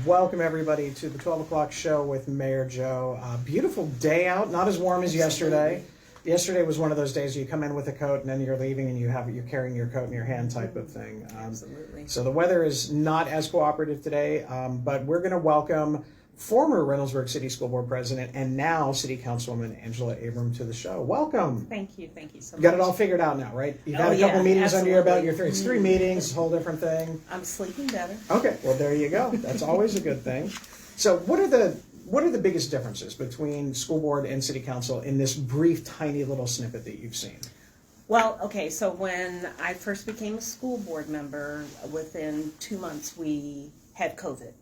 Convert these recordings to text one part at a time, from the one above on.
Welcome everybody to the 12 o'clock show with Mayor Joe. Beautiful day out, not as warm as yesterday. Yesterday was one of those days you come in with a coat and then you're leaving and you're carrying your coat in your hand type of thing. Absolutely. So the weather is not as cooperative today, but we're going to welcome former Reynoldsburg City School Board President and now City Councilwoman Angela Abram to the show. Welcome. Thank you so much. You got it all figured out now, right? You've had a couple meetings under your belt. It's three meetings, a whole different thing. I'm sleeping better. Okay, well there you go. That's always a good thing. So what are the biggest differences between school board and city council in this brief, tiny little snippet that you've seen? Well, okay, so when I first became a school board member, within 2 months we had COVID.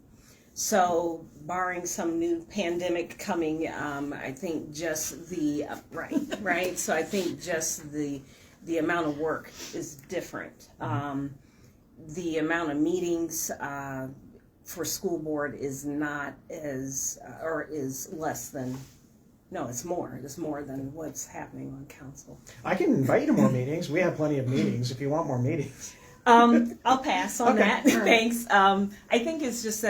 So, barring some new pandemic coming, I think just the right. So I think just the amount of work is different. The amount of meetings for school board is not as or is less than. No, it's more. It's more than what's happening on council. I can invite you to more meetings. We have plenty of meetings if you want more meetings. I'll pass on that. Right. Thanks. I think it's just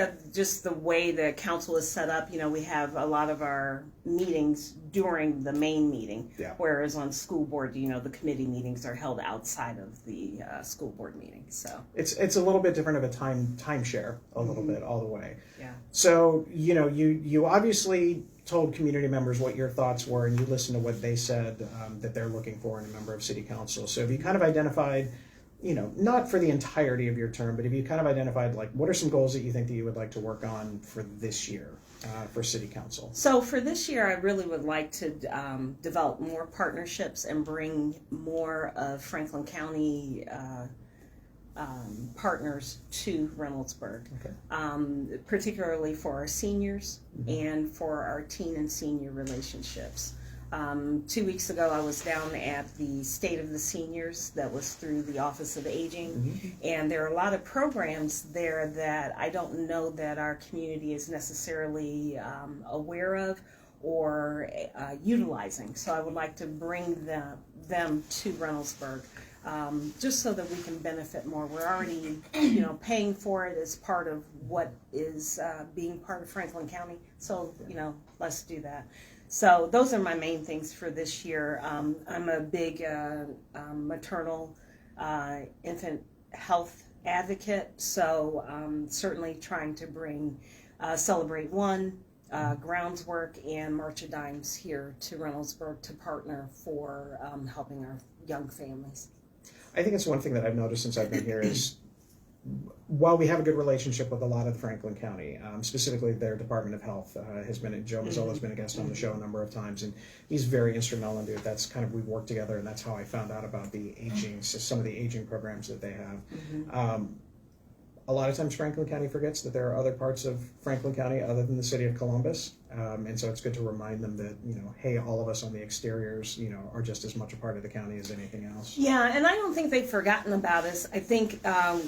the way the council is set up. You know, we have a lot of our meetings during the main meeting, whereas on school board, you know, the committee meetings are held outside of the school board meeting. So it's a little bit different of a timeshare, a little bit all the way. Yeah. So you know, you obviously told community members what your thoughts were, and you listened to what they said that they're looking for in a member of city council. So have you kind of identified, you know, not for the entirety of your term, but have you kind of identified, like, what are some goals that you think that you would like to work on for this year for city council? So for this year, I really would like to develop more partnerships and bring more of Franklin County partners to Reynoldsburg, particularly for our seniors and for our teen and senior relationships. 2 weeks ago, I was down at the State of the Seniors that was through the Office of Aging, and there are a lot of programs there that I don't know that our community is necessarily aware of or utilizing. So I would like to bring them to Reynoldsburg. Just so that we can benefit more. We're already, you know, paying for it as part of what is being part of Franklin County. So, you know, let's do that. So those are my main things for this year. I'm a big maternal infant health advocate. So certainly trying to bring Celebrate One, Grounds Work, and March of Dimes here to Reynoldsburg to partner for helping our young families. I think it's one thing that I've noticed since I've been here is while we have a good relationship with a lot of Franklin County, specifically their Department of Health has been, Joe Mazzola has been a guest on the show a number of times, and he's very instrumental in it. That's kind of, we've worked together, and that's how I found out about the aging, some of the aging programs that they have. A lot of times Franklin County forgets that there are other parts of Franklin County other than the city of Columbus. And so it's good to remind them that, you know, hey, all of us on the exteriors, you know, are just as much a part of the county as anything else. Yeah, and I don't think they've forgotten about us. I think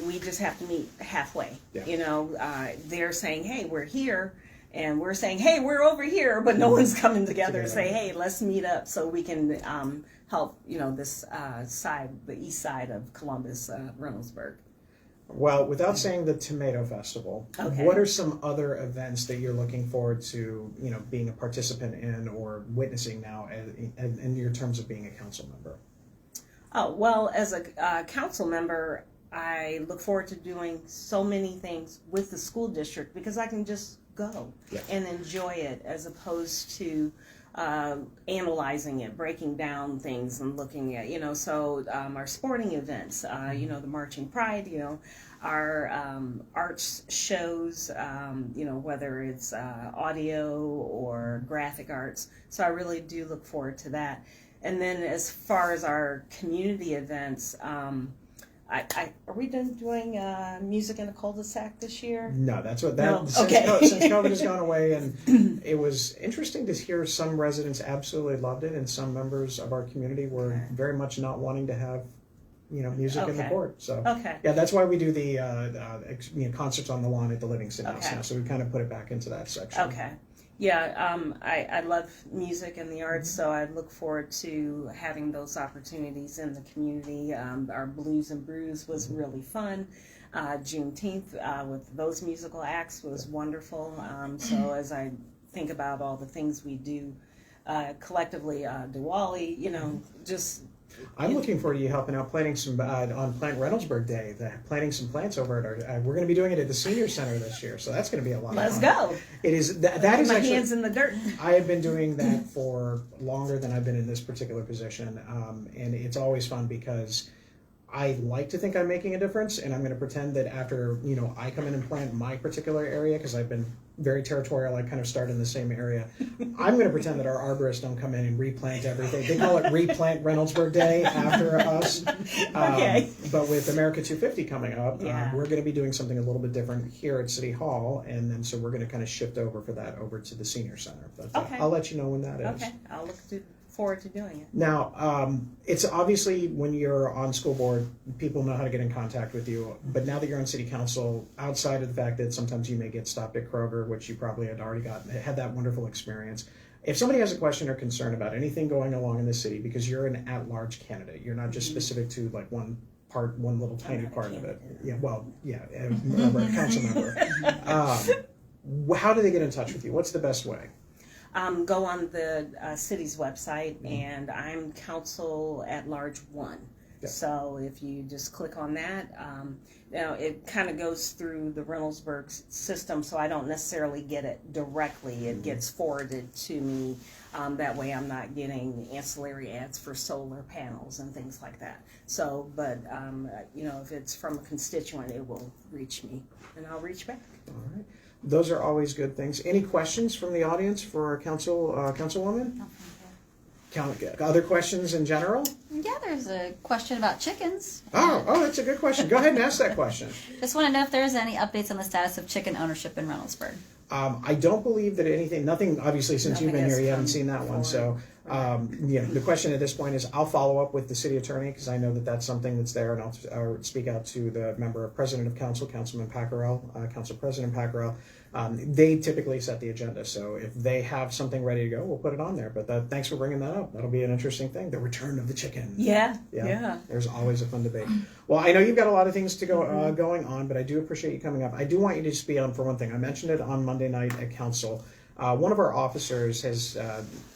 we just have to meet halfway. Yeah. You know, they're saying, hey, we're here. And we're saying, hey, we're over here. But no one's coming together and say, hey, let's meet up so we can help, you know, this side, the east side of Columbus, Reynoldsburg. Well, without saying the Tomato Festival, what are some other events that you're looking forward to, you know, being a participant in or witnessing now in your terms of being a council member? Oh, well, as a council member, I look forward to doing so many things with the school district because I can just go and enjoy it as opposed to analyzing it, breaking down things and looking at, you know, so our sporting events, you know, the Marching Pride, you know, our arts shows, you know, whether it's audio or graphic arts. So I really do look forward to that. And then as far as our community events, are we done doing music in a cul-de-sac this year? No, that's what that. Since COVID has gone away, and it was interesting to hear some residents absolutely loved it, and some members of our community were very much not wanting to have, you know, music in the court. So yeah, that's why we do the you know, concerts on the lawn at the Living City House now. So we kind of put it back into that section. Okay. I love music and the arts, so I look forward to having those opportunities in the community. Our Blues and Brews was really fun. Juneteenth with those musical acts was wonderful. So as I think about all the things we do collectively, Diwali, just... I'm looking forward to you helping out planting some on Plant Reynoldsburg Day, planting some plants over at our. We're going to be doing it at the Senior Center this year, so that's going to be a lot of fun. Let's go. It is that is my actually, hands in the dirt. I have been doing that for longer than I've been in this particular position, and it's always fun because I like to think I'm making a difference, and I'm going to pretend that after I come in and plant my particular area, because I've been very territorial. I kind of start in the same area. I'm going to pretend that our arborists don't come in and replant everything. They call it Replant Reynoldsburg Day after us. Okay. But with America 250 coming up, we're going to be doing something a little bit different here at City Hall, and then so we're going to kind of shift over for that over to the Senior Center. But I'll let you know when that is. Okay, I'll look forward to doing it. Now, it's obviously when you're on school board, people know how to get in contact with you. But now that you're on city council, outside of the fact that sometimes you may get stopped at Kroger, which you probably had already had that wonderful experience. If somebody has a question or concern about anything going along in the city, because you're an at-large candidate, you're not just specific to like one little tiny part of it. Yeah, well, yeah, a council member. How do they get in touch with you? What's the best way? Go on the city's website, and I'm Council at Large 1. Yeah. So if you just click on that, it kind of goes through the Reynoldsburg system, so I don't necessarily get it directly. It gets forwarded to me. That way I'm not getting ancillary ads for solar panels and things like that. So, but, if it's from a constituent, it will reach me, and I'll reach back. All right. Those are always good things. Any questions from the audience for our Councilwoman? Other questions in general? Yeah, there's a question about chickens. Oh, that's a good question. Go ahead and ask that question. Just want to know if there's any updates on the status of chicken ownership in Reynoldsburg. I don't believe that nothing, obviously, since you've been here, you haven't seen that one. So, the question at this point is I'll follow up with the city attorney because I know that that's something that's there, and I'll speak out to the president of council, Councilman Paccarel, Council President Paccarel. They typically set the agenda, so if they have something ready to go, we'll put it on there. But thanks for bringing that up. That'll be an interesting thing, the return of the chicken. Yeah. There's always a fun debate. Well, I know you've got a lot of things to go going on, but I do appreciate you coming up. I do want you to just be on for one thing. I mentioned it on Monday night at council. One of our officers is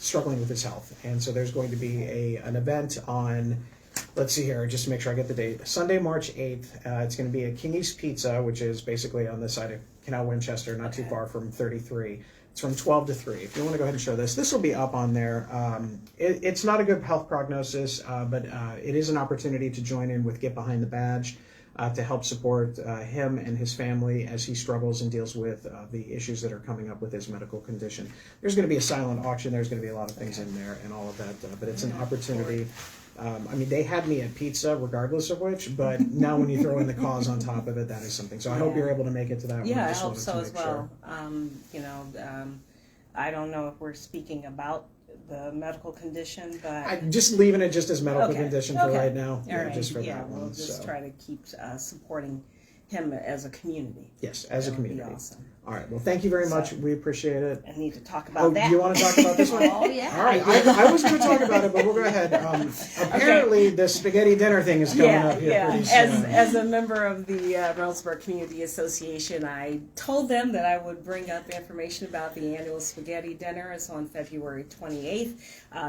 struggling with his health, and so there's going to be an event on, let's see here, just to make sure I get the date, Sunday, March 8th. It's going to be at Kingy's Pizza, which is basically on the side of Canal Winchester, not too far from 33. It's from 12 to 3. If you want to go ahead and show this will be up on there. It's not a good health prognosis, but it is an opportunity to join in with Get Behind the Badge to help support him and his family as he struggles and deals with the issues that are coming up with his medical condition. There's going to be a silent auction. There's going to be a lot of things in there and all of that, but it's an opportunity. They had me at pizza regardless of which, but now when you throw in the cause on top of it, that is something. So I hope you're able to make it to that one. Yeah, I hope so as well. I don't know if we're speaking about the medical condition, but... I'm just leaving it just as medical condition for right now. All right. Just for that we'll one. just try to keep supporting him as a community. Yes, as a community. That would be awesome. All right. Well, thank you very much. We appreciate it. I need to talk about that. Oh, you want to talk about this one? Oh, yeah. All right. I was going to talk about it, but we'll go ahead. Apparently, the spaghetti dinner thing is coming up here pretty soon. As a member of the Reynoldsburg Community Association, I told them that I would bring up information about the annual spaghetti dinner. It's on February 28th.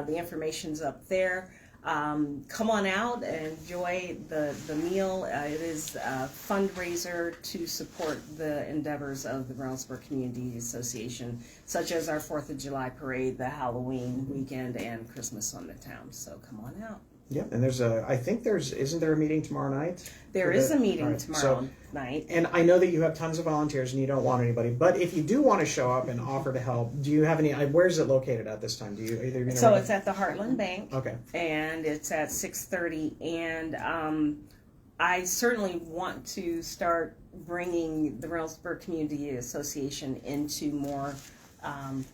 The information's up there. Come on out and enjoy the meal. It is a fundraiser to support the endeavors of the Reynoldsburg Community Association, such as our 4th of July parade, the Halloween weekend, and Christmas on the town. So come on out. Yeah, and isn't there a meeting tomorrow night? There is a meeting tomorrow night. And I know that you have tons of volunteers and you don't want anybody, but if you do want to show up and offer to help, do you have any, where is it located at this time? So it's at the Heartland Bank. Okay. And it's at 6:30, and I certainly want to start bringing the Reynoldsburg Community Association into more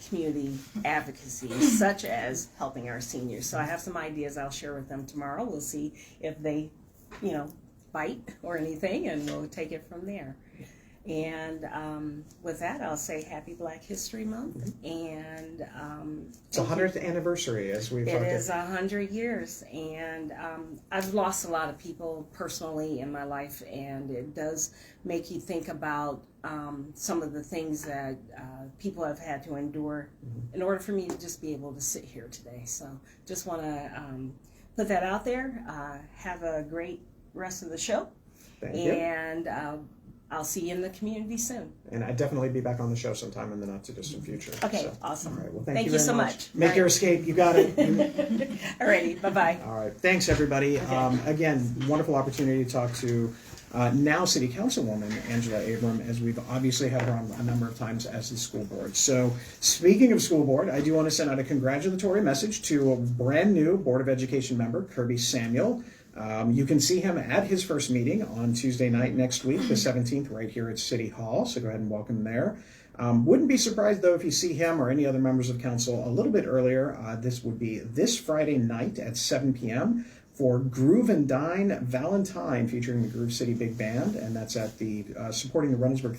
community advocacy, such as helping our seniors. So I have some ideas I'll share with them tomorrow. We'll see if they, bite or anything, and we'll take it from there. And with that, I'll say Happy Black History Month. And it's 100th anniversary, as we've it talked is 100 years, and I've lost a lot of people personally in my life, and it does make you think about some of the things that people have had to endure in order for me to just be able to sit here today. So just want to put that out there. Have a great rest of the show. Thank you. And I'll see you in the community soon. And I'd definitely be back on the show sometime in the not too distant future. Okay, so, awesome. All right, well, Thank you very so much. Make All your right. escape. You got it. Alrighty, bye-bye. All right, thanks everybody. Okay. Again, wonderful opportunity to talk to now City Councilwoman Angela Abram, as we've obviously had her on a number of times as the school board. So speaking of school board, I do want to send out a congratulatory message to a brand new Board of Education member, Kirby Samuel. You can see him at his first meeting on Tuesday night next week, the 17th, right here at City Hall. So go ahead and welcome him there. Wouldn't be surprised, though, if you see him or any other members of council a little bit earlier. This would be this Friday night at 7 p.m. for Groove and Dine Valentine, featuring the Groove City Big Band, and that's at the supporting the Reynoldsburg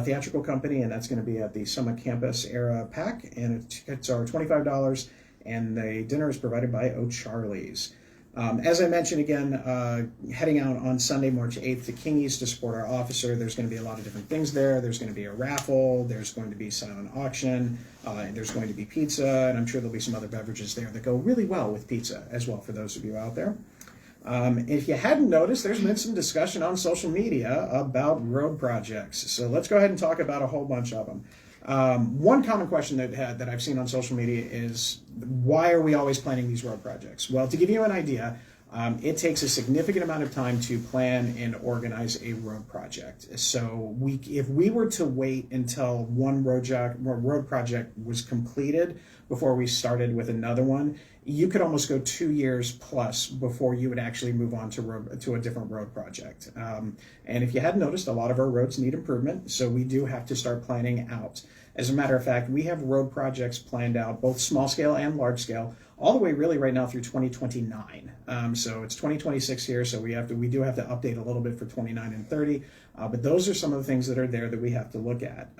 Theatrical Company, and that's going to be at the Summit Campus Era Pack, and tickets are $25, and the dinner is provided by O'Charlie's. As I mentioned again, heading out on Sunday, March 8th to King East to support our officer. There's going to be a lot of different things there. There's going to be a raffle. There's going to be silent auction. There's going to be pizza, and I'm sure there'll be some other beverages there that go really well with pizza as well for those of you out there. If you hadn't noticed, there's been some discussion on social media about road projects. So let's go ahead and talk about a whole bunch of them. One common question that I've seen on social media is, why are we always planning these road projects? Well, to give you an idea, it takes a significant amount of time to plan and organize a road project. So if we were to wait until one road project was completed before we started with another one, you could almost go 2 years plus before you would actually move on to a different road project. And if you hadn't noticed, a lot of our roads need improvement, so we do have to start planning out. As a matter of fact, we have road projects planned out, both small scale and large scale, all the way really right now through 2029. So it's 2026 here, so we do have to update a little bit for 29 and 30. But those are some of the things that are there that we have to look at.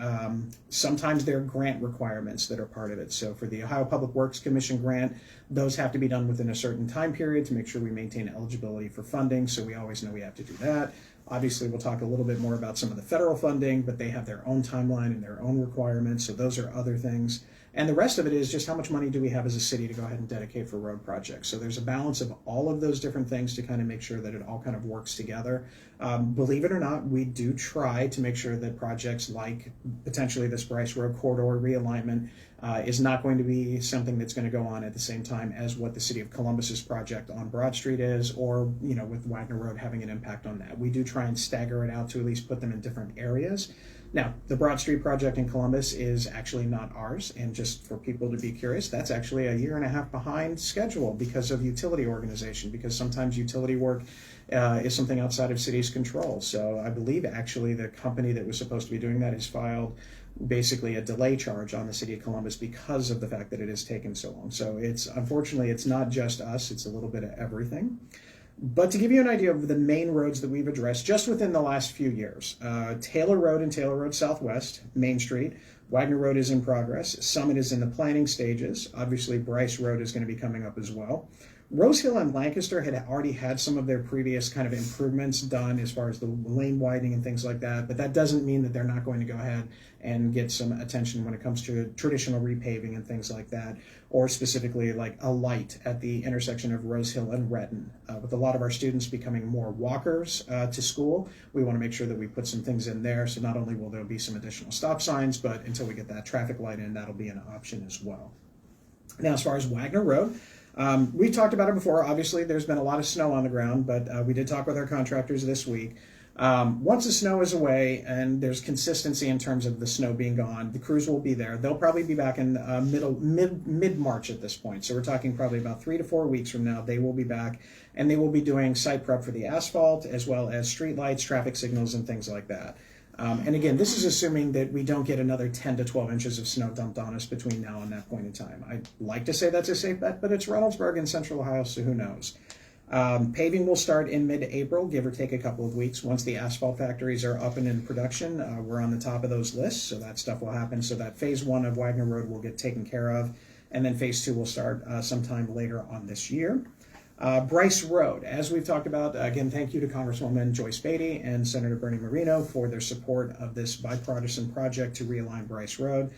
Sometimes there are grant requirements that are part of it. So for the Ohio Public Works Commission grant, those have to be done within a certain time period to make sure we maintain eligibility for funding. So we always know we have to do that. Obviously, we'll talk a little bit more about some of the federal funding, but they have their own timeline and their own requirements. So those are other things. And the rest of it is just how much money do we have as a city to go ahead and dedicate for road projects. So there's a balance of all of those different things to kind of make sure that it all kind of works together. Believe it or not, we do try to make sure that projects like potentially this Bryce Road corridor realignment is not going to be something that's going to go on at the same time as what the City of Columbus's project on Broad Street is, or with Wagner Road having an impact on that. We do try and stagger it out to at least put them in different areas. Now, the Broad Street project in Columbus is actually not ours, and just for people to be curious, that's actually 1.5 years behind schedule because of utility organization, because sometimes utility work is something outside of city's control. So I believe actually the company that was supposed to be doing that has filed basically a delay charge on the City of Columbus because of the fact that it has taken so long. So unfortunately, it's not just us, it's a little bit of everything. But to give you an idea of the main roads that we've addressed just within the last few years, Taylor Road and Taylor Road Southwest, Main Street, Wagner Road is in progress, Summit is in the planning stages, obviously Bryce Road is going to be coming up as well. Rose Hill and Lancaster had already had some of their previous kind of improvements done as far as the lane widening and things like that, but that doesn't mean that they're not going to go ahead and get some attention when it comes to traditional repaving and things like that, or specifically like a light at the intersection of Rose Hill and Retton. With a lot of our students becoming more walkers to school, we want to make sure that we put some things in there, so not only will there be some additional stop signs, but until we get that traffic light in, that'll be an option as well. Now, as far as Wagner Road, we talked about it before. Obviously, there's been a lot of snow on the ground, but we did talk with our contractors this week. Once the snow is away and there's consistency in terms of the snow being gone, the crews will be there. They'll probably be back in mid-March at this point. So we're talking probably about 3 to 4 weeks from now. They will be back, and they will be doing site prep for the asphalt as well as street lights, traffic signals, and things like that. And again, this is assuming that we don't get another 10 to 12 inches of snow dumped on us between now and that point in time. I'd like to say that's a safe bet, but it's Reynoldsburg in Central Ohio, so who knows? Paving will start in mid-April, give or take a couple of weeks. Once the asphalt factories are up and in production, we're on the top of those lists, so that stuff will happen. So that phase 1 of Wagner Road will get taken care of, and then phase 2 will start sometime later on this year. Bryce Road, as we've talked about, again, thank you to Congresswoman Joyce Beatty and Senator Bernie Moreno for their support of this bipartisan project to realign Bryce Road.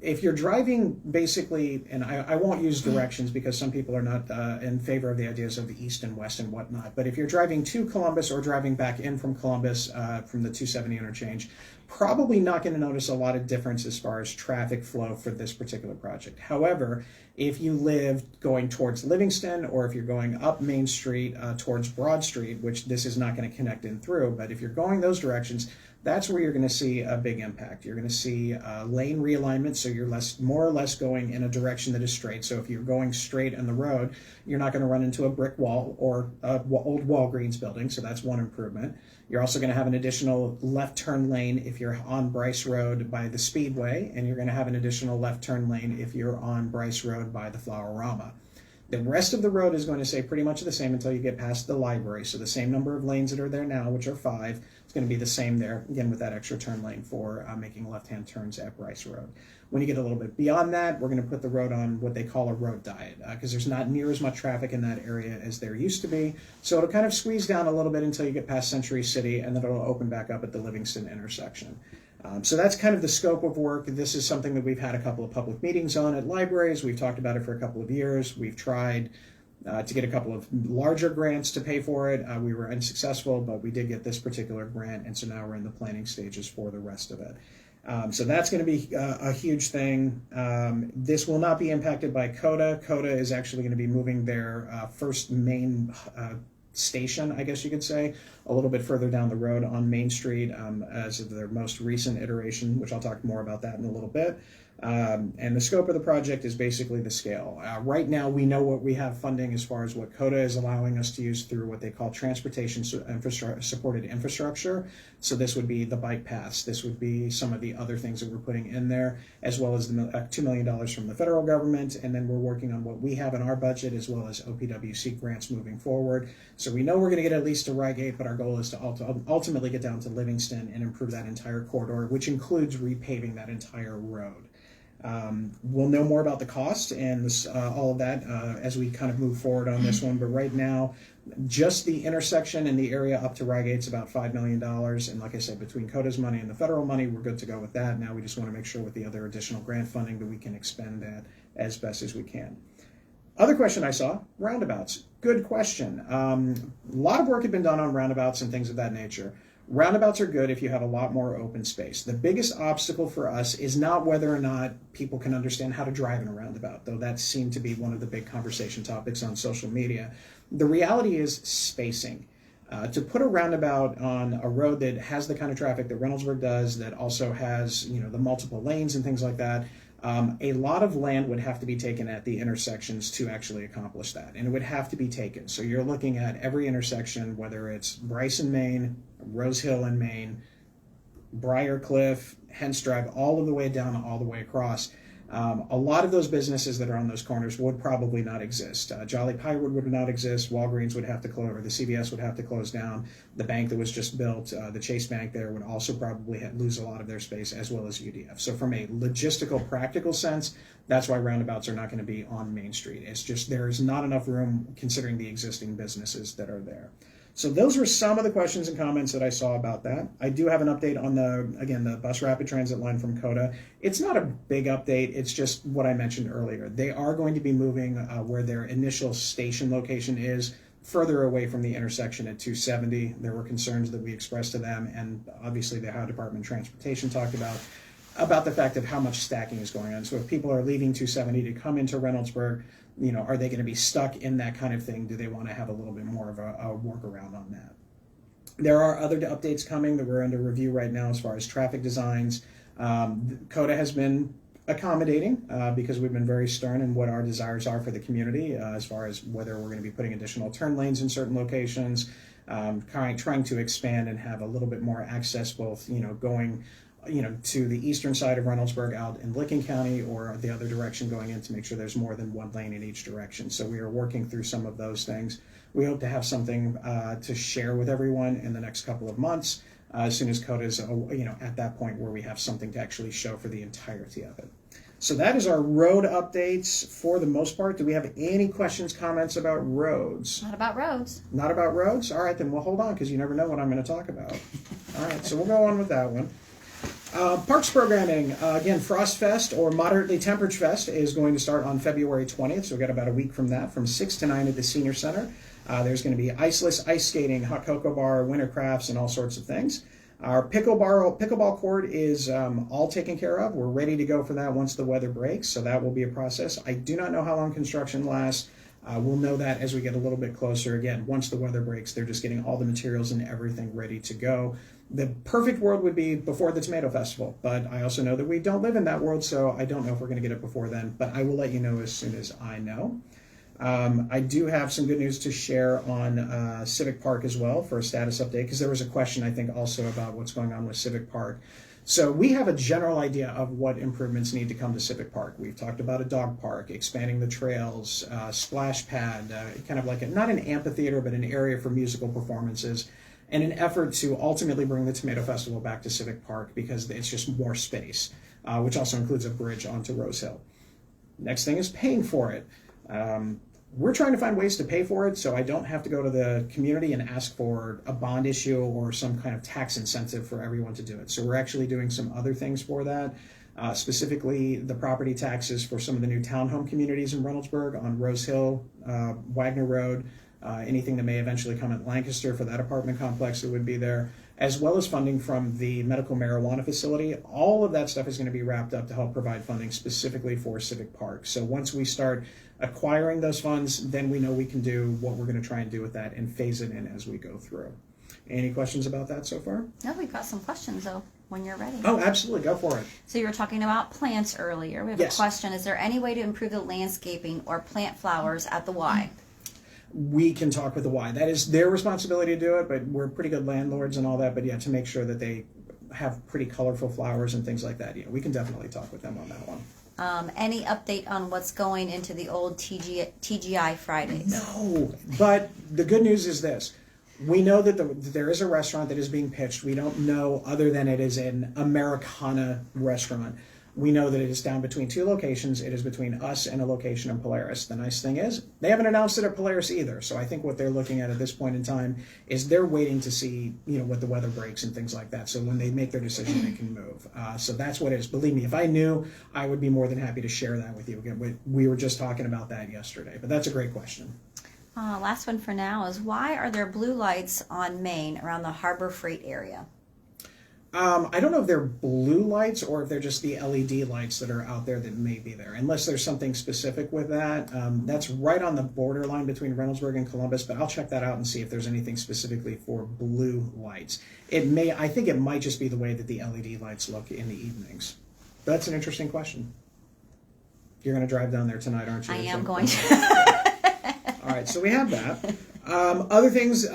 If you're driving basically, and I won't use directions because some people are not in favor of the ideas of the east and west and whatnot, but if you're driving to Columbus or driving back in from Columbus from the 270 interchange, probably not going to notice a lot of difference as far as traffic flow for this particular project. However, if you live going towards Livingston, or if you're going up Main Street towards Broad Street, which this is not going to connect in through, but if you're going those directions, that's where you're going to see a big impact. You're going to see lane realignment, so you're more or less going in a direction that is straight. So if you're going straight on the road, you're not going to run into a brick wall or old Walgreens building, so that's one improvement. You're also going to have an additional left turn lane if you're on Bryce Road by the Speedway, and you're going to have an additional left turn lane if you're on Bryce Road by the Flower-Rama. The rest of the road is going to stay pretty much the same until you get past the library. So the same number of lanes that are there now, which are 5, it's going to be the same there, again, with that extra turn lane for making left-hand turns at Bryce Road. When you get a little bit beyond that, we're going to put the road on what they call a road diet, because there's not near as much traffic in that area as there used to be. So it'll kind of squeeze down a little bit until you get past Century City, and then it'll open back up at the Livingston intersection. So that's kind of the scope of work. This is something that we've had a couple of public meetings on at libraries. We've talked about it for a couple of years. We've tried to get a couple of larger grants to pay for it. We were unsuccessful, but we did get this particular grant, and so now we're in the planning stages for the rest of it. So that's going to be a huge thing. This will not be impacted by CODA. CODA is actually going to be moving their first main station, I guess you could say, a little bit further down the road on Main Street as of their most recent iteration, which I'll talk more about that in a little bit. And the scope of the project is basically the scale. Right now, we know what we have funding as far as what CODA is allowing us to use through what they call transportation supported infrastructure. So this would be the bike paths. This would be some of the other things that we're putting in there, as well as the $2 million from the federal government. And then we're working on what we have in our budget, as well as OPWC grants moving forward. So we know we're going to get at least to Rygate, but our goal is to ultimately get down to Livingston and improve that entire corridor, which includes repaving that entire road. We'll know more about the cost and all of that as we kind of move forward on this one. But right now, just the intersection and the area up to Rygate's about $5 million. And like I said, between CODA's money and the federal money, we're good to go with that. Now we just want to make sure with the other additional grant funding that we can expend that as best as we can. Other question I saw, roundabouts. Good question. A lot of work had been done on roundabouts and things of that nature. Roundabouts are good if you have a lot more open space. The biggest obstacle for us is not whether or not people can understand how to drive in a roundabout, though that seemed to be one of the big conversation topics on social media. The reality is spacing. To put a roundabout on a road that has the kind of traffic that Reynoldsburg does, that also has, the multiple lanes and things like that, a lot of land would have to be taken at the intersections to actually accomplish that, and it would have to be taken. So you're looking at every intersection, whether it's Bryce in Maine, Rose Hill in Maine, Briarcliff, Hence Drive, all of the way down, all the way across. A lot of those businesses that are on those corners would probably not exist. Jolly Pinewood would not exist. Walgreens would have to close, or the CVS would have to close down. The bank that was just built, the Chase Bank there, would also probably lose a lot of their space, as well as UDF. So from a logistical, practical sense, that's why roundabouts are not going to be on Main Street. It's just there is not enough room considering the existing businesses that are there. So those were some of the questions and comments that I saw about that. I do have an update on the bus rapid transit line from CODA. It's not a big update. It's just what I mentioned earlier. They are going to be moving where their initial station location is further away from the intersection at 270. There were concerns that we expressed to them, and obviously the Ohio Department of Transportation talked about the fact of how much stacking is going on. So if people are leaving 270 to come into Reynoldsburg, are they going to be stuck in that kind of thing? Do they want to have a little bit more of a workaround on that? There are other updates coming that we're under review right now as far as traffic designs. CODA has been accommodating because we've been very stern in what our desires are for the community as far as whether we're going to be putting additional turn lanes in certain locations, trying to expand and have a little bit more access, both going to the eastern side of Reynoldsburg out in Licking County or the other direction going in to make sure there's more than one lane in each direction. So we are working through some of those things. We hope to have something to share with everyone in the next couple of months as soon as code is at that point where we have something to actually show for the entirety of it. So that is our road updates for the most part. Do we have any questions, comments about roads? Not about roads. Not about roads? All right, then we'll hold on because you never know what I'm going to talk about. All right, so we'll go on with that one. Parks programming, again, Frost Fest or Moderately Temperate Fest is going to start on February 20th, so we've got about a week from that, from 6 to 9 at the Senior Center. There's going to be iceless ice skating, hot cocoa bar, winter crafts, and all sorts of things. Our pickleball court is all taken care of. We're ready to go for that once the weather breaks, so that will be a process. I do not know how long construction lasts. We'll know that as we get a little bit closer. Again, once the weather breaks, they're just getting all the materials and everything ready to go. The perfect world would be before the Tomato Festival, but I also know that we don't live in that world, so I don't know if we're going to get it before then, but I will let you know as soon as I know. I do have some good news to share on Civic Park as well for a status update, because there was a question, I think, also about what's going on with Civic Park. So we have a general idea of what improvements need to come to Civic Park. We've talked about a dog park, expanding the trails, splash pad, kind of like not an amphitheater, but an area for musical performances, and an effort to ultimately bring the Tomato Festival back to Civic Park because it's just more space, which also includes a bridge onto Rose Hill. Next thing is paying for it. We're trying to find ways to pay for it so I don't have to go to the community and ask for a bond issue or some kind of tax incentive for everyone to do it. So we're actually doing some other things for that, specifically the property taxes for some of the new townhome communities in Reynoldsburg on Rose Hill, Wagner Road, anything that may eventually come at Lancaster for that apartment complex that would be there, as well as funding from the medical marijuana facility. All of that stuff is going to be wrapped up to help provide funding specifically for Civic Park. So once we start acquiring those funds, then we know we can do what we're going to try and do with that and phase it in as we go through. Any questions about that so far? No, we've got some questions though when you're ready. Oh, absolutely. Go for it. So you were talking about plants earlier. We have Yes. a question. Is there any way to improve the landscaping or plant flowers at the Y? We can talk with the Y. That is their responsibility to do it, but we're pretty good landlords and all that. But yeah, to make sure that they have pretty colorful flowers and things like that, yeah, we can definitely talk with them on that one. Any update on what's going into the old TGI Fridays? No, but the good news is this. We know that there is a restaurant that is being pitched. We don't know other than it is an Americana restaurant. We know that it is down between two locations. It is between us and a location in Polaris. The nice thing is they haven't announced it at Polaris either. So I think what they're looking at this point in time is they're waiting to see, what the weather breaks and things like that. So when they make their decision, they can move. So that's what it is. Believe me, if I knew, I would be more than happy to share that with you. Again, we were just talking about that yesterday, but that's a great question. Last one for now is why are there blue lights on Main around the Harbor Freight area? I don't know if they're blue lights or if they're just the LED lights that are out there that may be there, unless there's something specific with that. That's right on the borderline between Reynoldsburg and Columbus, but I'll check that out and see if there's anything specifically for blue lights. I think it might just be the way that the LED lights look in the evenings. But that's an interesting question. You're going to drive down there tonight, aren't you? I am going to. All right, so we have that. Other things,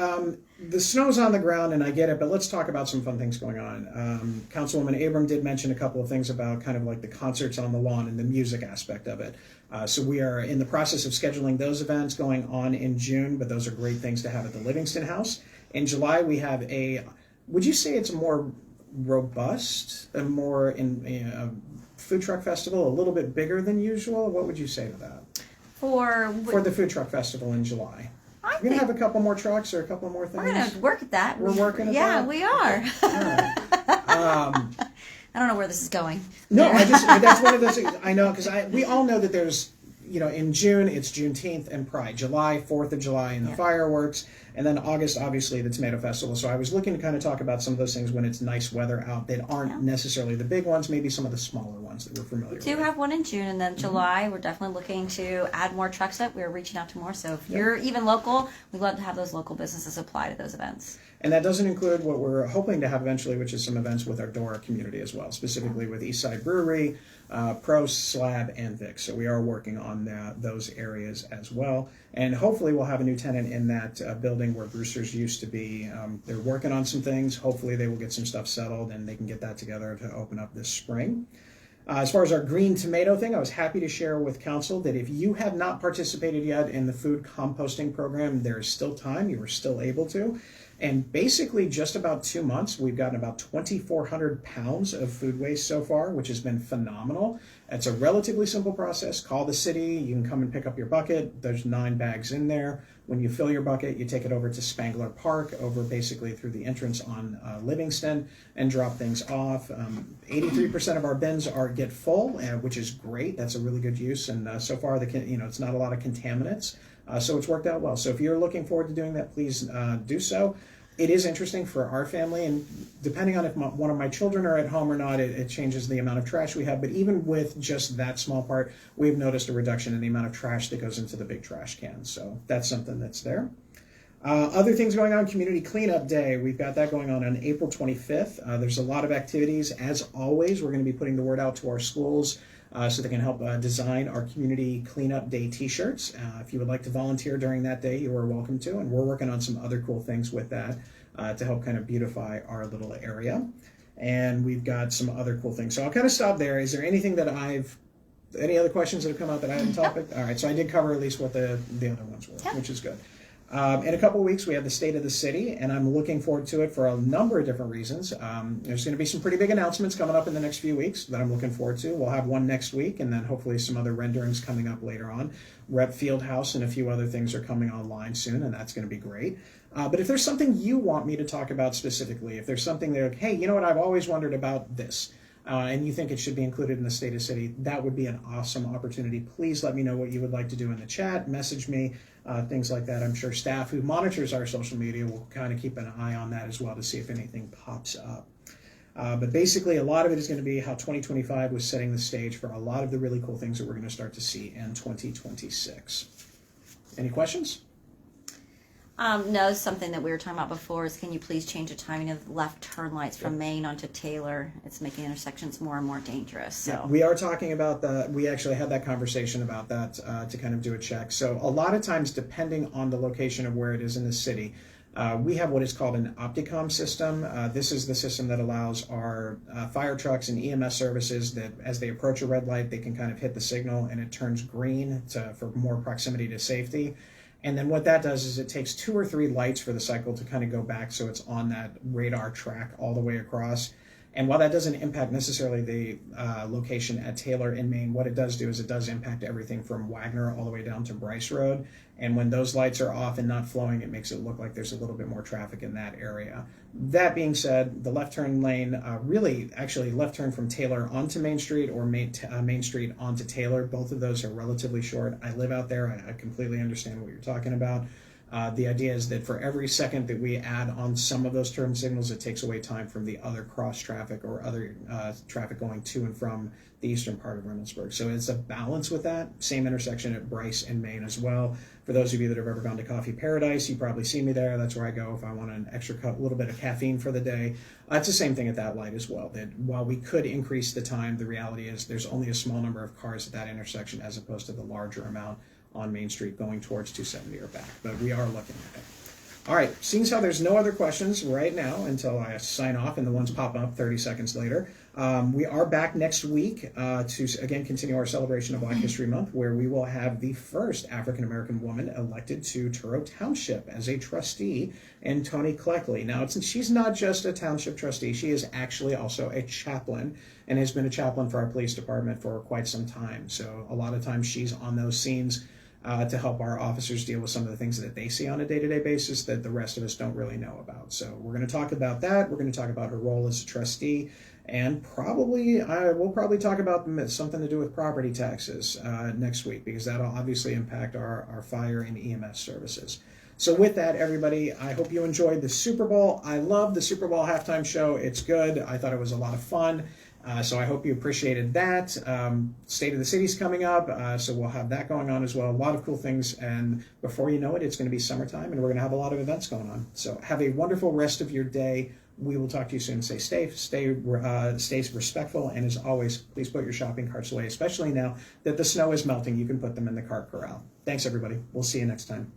the snow's on the ground, and I get it, but let's talk about some fun things going on. Councilwoman Abram did mention a couple of things about kind of like the concerts on the lawn and the music aspect of it. So we are in the process of scheduling those events going on in June, but those are great things to have at the Livingston House. In July, we have would you say it's a more robust, a more food truck festival, a little bit bigger than usual? What would you say to that? For the food truck festival in July. We're going to have a couple more trucks or a couple more things. We're going to work at that. We're working at that? Yeah, we are. Right. I don't know where this is going. No, that's one of those things. I know, because we all know that there's, in June, it's Juneteenth and Pride. July, 4th of July, and the fireworks. And then August, obviously, the Tomato Festival. So I was looking to kind of talk about some of those things when it's nice weather out that aren't necessarily the big ones, maybe some of the smaller ones that we're familiar with. We do have one in June, and then July, we're definitely looking to add more trucks up. We're reaching out to more. So if you're even local, we'd love to have those local businesses apply to those events. And that doesn't include what we're hoping to have eventually, which is some events with our Dora community as well, specifically with Eastside Brewery, Pro, Slab, and Vic. So we are working on those areas as well. And hopefully we'll have a new tenant in that building where Brewster's used to be. They're working on some things. Hopefully they will get some stuff settled and they can get that together to open up this spring. As far as our green tomato thing, I was happy to share with council that if you have not participated yet in the food composting program, there is still time. You are still able to. And basically just about 2 months, we've gotten about 2,400 pounds of food waste so far, which has been phenomenal. It's a relatively simple process. Call the city. You can come and pick up your bucket. There's 9 bags in there. When you fill your bucket, you take it over to Spangler Park, over basically through the entrance on Livingston, and drop things off. 83% of our bins get full, which is great. That's a really good use. And so far, it's not a lot of contaminants. So it's worked out well. So if you're looking forward to doing that, please do so. It is interesting for our family, and depending on if one of my children are at home or not, it changes the amount of trash we have. But even with just that small part, we've noticed a reduction in the amount of trash that goes into the big trash cans. So that's something that's there. Other things going on, Community Cleanup Day. We've got that going on April 25th. There's a lot of activities. As always, we're going to be putting the word out to our schools so they can help design our Community Cleanup Day t-shirts. If you would like to volunteer during that day, you are welcome to, and we're working on some other cool things with that to help kind of beautify our little area. And we've got some other cool things. So I'll kind of stop there. Is there anything that any other questions that have come out that I haven't topic? All right, so I did cover at least what the other ones were, which is good. In a couple of weeks, we have the State of the City, and I'm looking forward to it for a number of different reasons. There's going to be some pretty big announcements coming up in the next few weeks that I'm looking forward to. We'll have one next week, and then hopefully some other renderings coming up later on. Rep Fieldhouse and a few other things are coming online soon, and that's going to be great. But if there's something you want me to talk about specifically, if there's something that, hey, you know what, I've always wondered about this, and you think it should be included in the State of the City, that would be an awesome opportunity. Please let me know what you would like to do in the chat, message me, things like that. I'm sure staff who monitors our social media will kind of keep an eye on that as well to see if anything pops up. But basically, a lot of it is going to be how 2025 was setting the stage for a lot of the really cool things that we're going to start to see in 2026. Any questions? No, something that we were talking about before is, can you please change the timing of left turn lights from Main onto Taylor? It's making intersections more and more dangerous. So yeah, we are talking about that. We actually had that conversation about that to kind of do a check. So a lot of times, depending on the location of where it is in the city, we have what is called an Opticom system. This is the system that allows our fire trucks and EMS services that as they approach a red light, they can kind of hit the signal and it turns green for more proximity to safety. And then what that does is it takes 2 or 3 lights for the cycle to kind of go back so it's on that radar track all the way across. And while that doesn't impact necessarily the location at Taylor in Maine, what it does do is it does impact everything from Wagner all the way down to Bryce Road. And when those lights are off and not flowing, it makes it look like there's a little bit more traffic in that area. That being said, the left turn lane, actually left turn from Taylor onto Main Street or Main Street onto Taylor, both of those are relatively short. I live out there. I completely understand what you're talking about. The idea is that for every second that we add on some of those turn signals, it takes away time from the other cross traffic or other traffic going to and from the eastern part of Reynoldsburg. So it's a balance with that. Same intersection at Bryce and Main as well. For those of you that have ever gone to Coffee Paradise, you probably see me there. That's where I go if I want an extra little bit of caffeine for the day. It's the same thing at that light as well. That while we could increase the time, the reality is there's only a small number of cars at that intersection as opposed to the larger amount on Main Street going towards 270 or back, but we are looking at it. All right, seeing as how there's no other questions right now until I sign off and the ones pop up 30 seconds later, we are back next week to, again, continue our celebration of Black History Month, where we will have the first African-American woman elected to Truro Township as a trustee, and Toni Cleckley. Now, she's not just a township trustee, she is actually also a chaplain and has been a chaplain for our police department for quite some time. So a lot of times she's on those scenes to help our officers deal with some of the things that they see on a day-to-day basis that the rest of us don't really know about. So we're going to talk about that. We're going to talk about her role as a trustee, and we'll probably talk about something to do with property taxes next week, because that'll obviously impact our fire and EMS services. So with that, everybody, I hope you enjoyed the Super Bowl. I love the Super Bowl halftime show. It's good. I thought it was a lot of fun. So I hope you appreciated that. State of the City's coming up, so we'll have that going on as well. A lot of cool things, and before you know it, it's going to be summertime, and we're going to have a lot of events going on. So have a wonderful rest of your day. We will talk to you soon. Stay safe, stay respectful, and as always, please put your shopping carts away, especially now that the snow is melting. You can put them in the cart corral. Thanks, everybody. We'll see you next time.